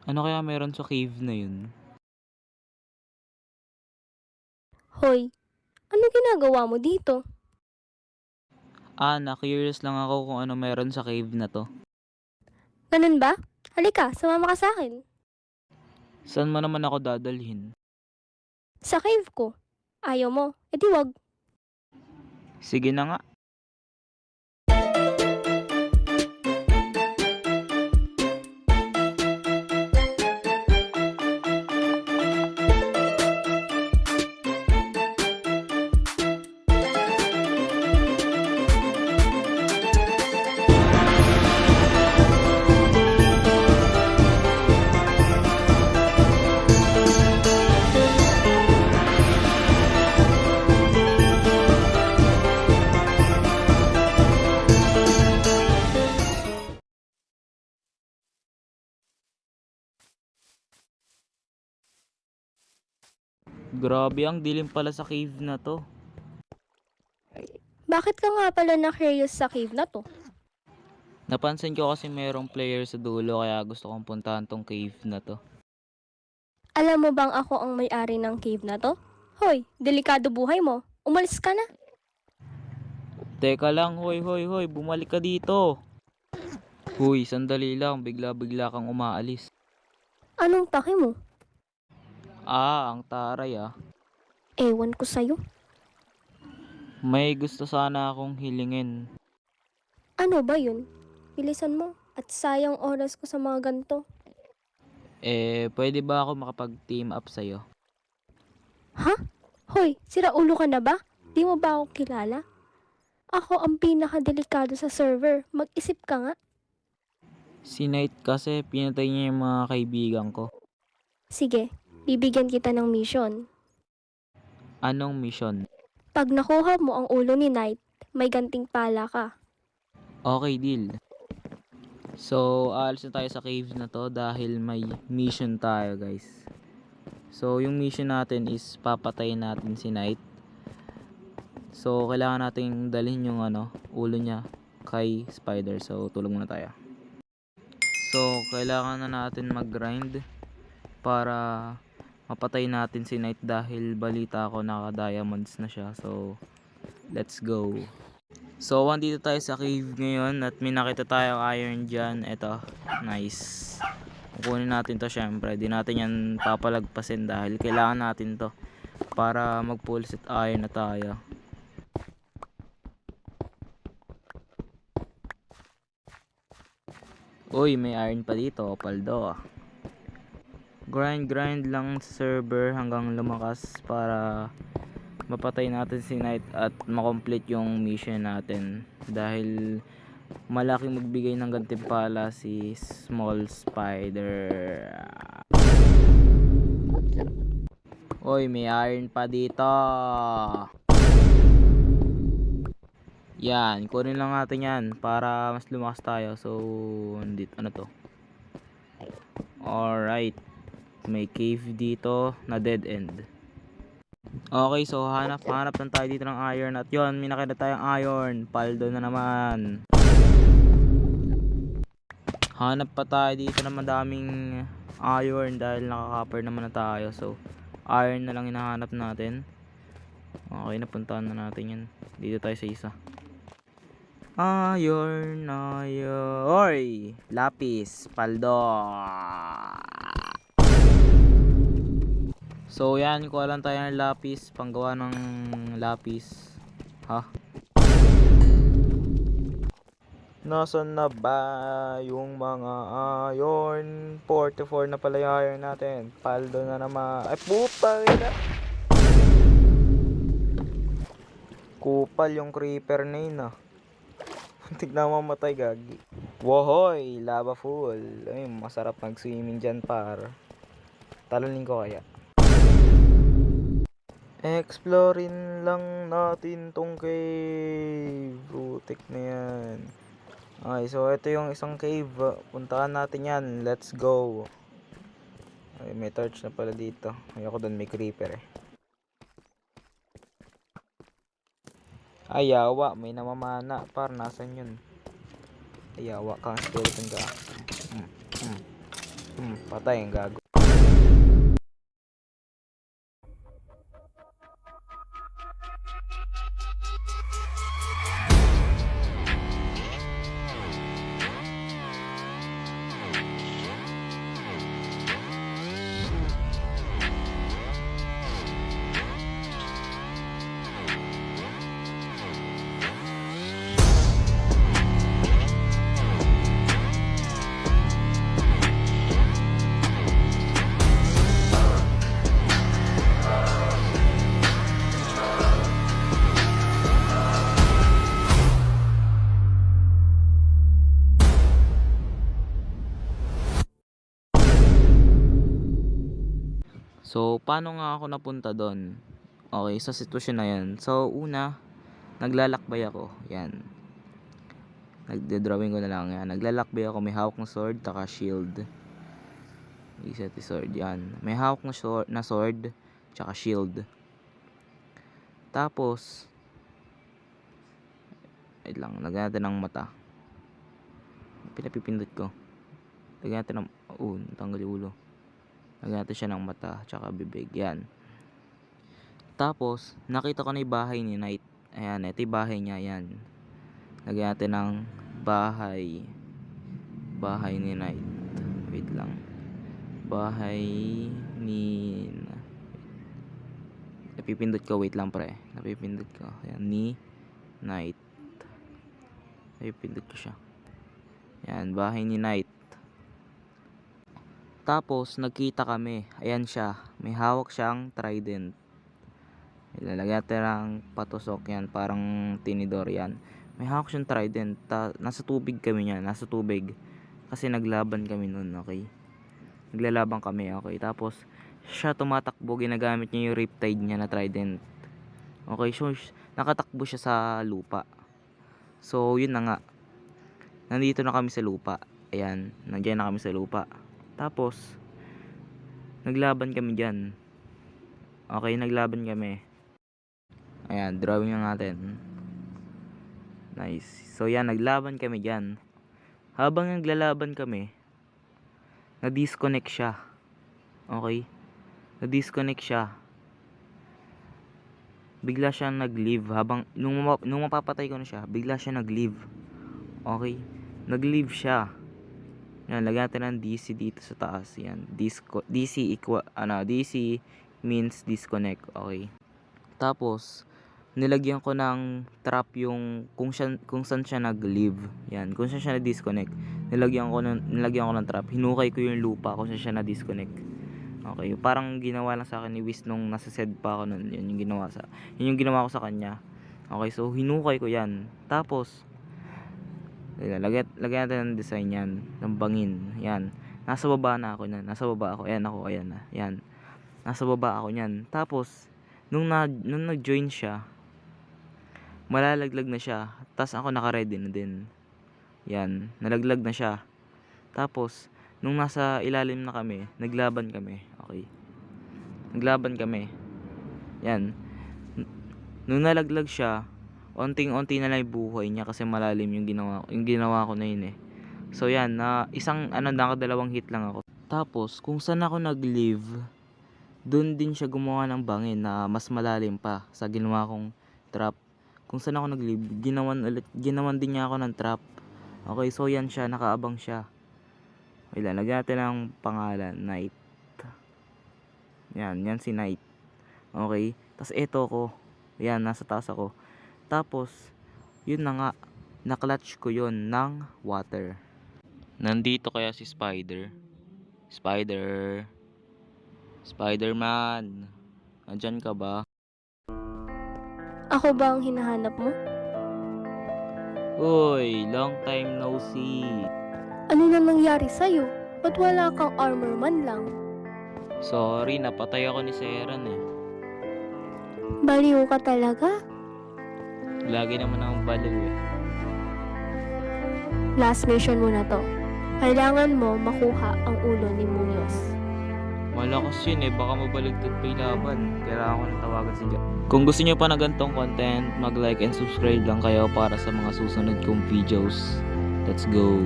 Ano kaya meron sa cave na yun? Hoy, ano ginagawa mo dito? Na-curious lang ako kung ano meron sa cave na 'to. Ganun ba? Halika, sumama ka sa akin. Saan mo naman ako dadalhin? Sa cave ko. Ayaw mo? Edi wag. Sige na nga. Grabe, ang dilim pala sa cave na 'to. Bakit ka nga pala na-curious sa cave na to? Napansin ko kasi merong player sa dulo kaya gusto kong puntahan 'tong cave na 'to. Alam mo bang ako ang may-ari ng cave na to? Hoy, delikado buhay mo. Umalis ka na. Teka lang, hoy hoy hoy, bumalik ka dito. Hoy, sandali lang, bigla-bigla kang umaalis. Anong paki mo? Ang taray ah. Ewan ko sa'yo. May gusto sana akong hilingin. Ano ba yun? Bilisan mo. At sayang oras ko sa mga ganto. Pwede ba ako makapag-team up sa'yo? Ha? Hoy, sira ulo ka na ba? Di mo ba ako kilala? Ako ang pinakadelikado sa server. Mag-isip ka nga. Si Knight kasi pinatay niya yung mga kaibigan ko. Sige, bibigyan kita ng mission. Anong mission? Pag nakuha mo ang ulo ni Knight, may ganting pala ka. Okay, deal. So, aalis na tayo sa cave na to dahil may mission tayo, guys. So, yung mission natin is papatayin natin si Knight. So, kailangan nating dalhin yung ulo niya kay Spider. So, tulog muna tayo. So, kailangan na natin mag-grind para mapatay natin si Knight dahil balita ko naka-diamonds na siya. So, let's go. So, andito tayo sa cave ngayon at may nakita tayong iron dyan. Eto, nice. Kukunin natin to syempre. Di natin yan papalagpasin dahil kailangan natin to para mag-full set iron na tayo. Uy, may iron pa dito, paldo. Grind lang sa server hanggang lumakas para mapatay natin si Knight at makomplete yung mission natin dahil malaking magbigay ng gantimpala si Small Spider. Oy, may iron pa dito. Yan, kunin lang natin yan para mas lumakas tayo. So, ano to? Alright, may cave dito na dead end. Okay, so hanap lang tayo dito ng iron at yon, may nakita tayong iron. Paldo na naman. Hanap pa tayo dito ng madaming iron dahil nakaka-copper naman na tayo. So, iron na lang hinahanap natin. Okay, napuntahan na natin yan. Dito tayo sa isa. Iron. Oy! Lapis. Paldo. So, yan. Kuha lang tayo ng lapis. Panggawa ng lapis. Ha? Nasaan na ba yung mga iron? 44 na pala yung iron natin. Paldo na naman. Ay, puta ina. Kupal yung creeper na yun ah. Tignan mo mamatay gagi. Wohoy, lava full. Ay, masarap mag-swimming dyan par. Talonin ko kaya. Explorin lang natin tong cave. Brutik na yan. Okay, so ito yung isang cave. Puntahan natin yan. Let's go. Ay, may torch na pala dito. Ayoko doon, may creeper eh. Ayawa, may namamana. Par, nasan yun? Ayawa kang skeleton ka. Patay ang gago. So, paano nga ako napunta doon? Okay, sa sitwasyon na yan. So, una, naglalakbay ako. Yan. Nagde-drawing ko na lang yan. Naglalakbay ako. May hawak ng sword, taka shield. Isa sword, yan. May hawak na sword, tsaka shield. Tapos, wait lang, lagyan natin ng mata. Pinapipindot ko. Lagyan natin ng, natanggal yung ulo. Lagyan natin siya ng mata, tsaka bibig, yan. Tapos, nakita ko na yung bahay ni Knight. Ayan, ito yung bahay niya, yan. Lagyan natin ng bahay ni Knight. Wait lang. Bahay ni... Napipindot ko, wait lang pre. Napipindot ko. Ayan, ni Knight. Napipindot ko siya. Ayan, bahay ni Knight. Tapos, nagkita kami. Ayan siya. May hawak siyang trident. Ilalagay natin ng patusok yan. Parang tinidor yan. May hawak siyang trident. Nasa tubig kami niya. Nasa tubig. Kasi naglaban kami nun, okay? Naglalaban kami, okay? Tapos, siya tumatakbo. Ginagamit niya yung riptide niya na trident. Okay, so, nakatakbo siya sa lupa. So, yun na nga. Nandito na kami sa lupa. Ayan. Nandiyan na kami sa lupa. Tapos, naglaban kami dyan. Okay, naglaban kami. Ayan, drawing na natin. Nice. So, yan, naglaban kami dyan. Habang naglalaban kami, na-disconnect siya. Okay? Na-disconnect siya. Bigla siyang nag-leave. Nung mapapatay ko na siya, bigla siya nag-leave. Okay? Nag-leave siya. Yan, lagyan natin ng DC dito sa taas. Yan, DC means disconnect. Okay. Tapos, nilagyan ko ng trap yung kung saan siya nag-leave. Yan, kung saan siya na-disconnect. Nilagyan ko ng trap. Hinukay ko yung lupa kung saan siya na-disconnect. Okay, parang ginawa lang sa akin ni Wiz nung nasa SED pa ako nun. Yun yung ginawa ko sa kanya. Okay, so hinukay ko yan. Tapos, lagyan natin ng design yan, ng bangin. Yan. Nasa baba na ako niyan. Nasa baba ako. Ayan na. Yan. Nasa baba ako niyan. Tapos, nung nag-join siya, malalaglag na siya. Tapos ako naka-ready na din. Yan. Nalaglag na siya. Tapos, nung nasa ilalim na kami, naglaban kami. Okay. Naglaban kami. Yan. Nung nalaglag siya, onting-onti na lang yung buhay niya kasi malalim yung ginawa ko na yun eh. So yan, nakadalawang hit lang ako. Tapos, kung saan ako nag-leave, dun din siya gumawa ng bangin na mas malalim pa sa ginawa kong trap. Kung saan ako nag-leave, ginawan din niya ako ng trap. Okay, so yan siya, nakaabang siya. Wala, lagyan natin ng pangalan, Knight. Yan si Knight. Okay, tapos eto ko. Yan, nasa taas ako. Tapos, yun na nga, na-clutch ko yun ng water. Nandito kaya si Spider-Man, andyan ka ba? Ako ba ang hinahanap mo? Uy, long time no see. Ano na nangyari sa'yo? Ba't wala kang armor man lang? Sorry, napatay ako ni Seren eh. Baliw ka talaga? Lagi naman akong baliw eh. Last mission mo na to. Kailangan mo makuha ang ulo ni Munoz. Malakas yun eh, baka mabaligtad pa yung laban. Kailangan ko nang tawagan si Jack. Kung gusto nyo pa na ganitong content, mag-like and subscribe lang kayo para sa mga susunod kong videos. Let's go!